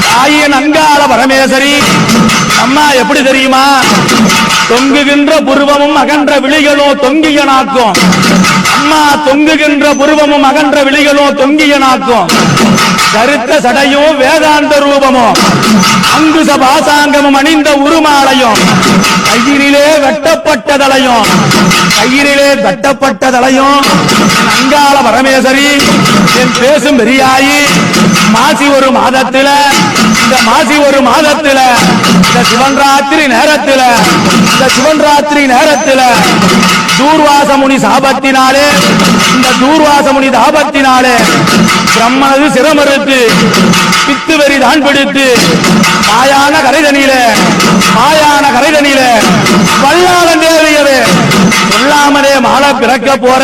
தாயின் அங்காள பரமேஸ்வரி அம்மா எப்படி தெரியுமா? தொங்குகின்ற புருவமும் அகன்ற விழிகளோ தொங்கிய நாக்கும். அம்மா தொங்குகின்ற புருவமும் அகன்ற விழிகளோ தொங்கிய நாக்கும். கருத்த சடையும் வேதாந்த ரூபமும் அங்குச பாசாங்கமும் அணிந்த உருமாலையும் கையிலே வெட்டப்பட்டதலையும் அங்காள பரமேஸ்வரி என் பேசும் பெரியாயி மாசி ஒரு மாதத்தில இந்த சிவன்ராத்திரி நேரத்தில தூர்வாசமுனி சாபத்தினாலே பிரம்மனது சிரமறுத்து பித்துவெறி தான் பிடித்து மாயான கரைதனில வல்லாளன் தேவையவே சொல்லாமலே மாலை பிறக்க போற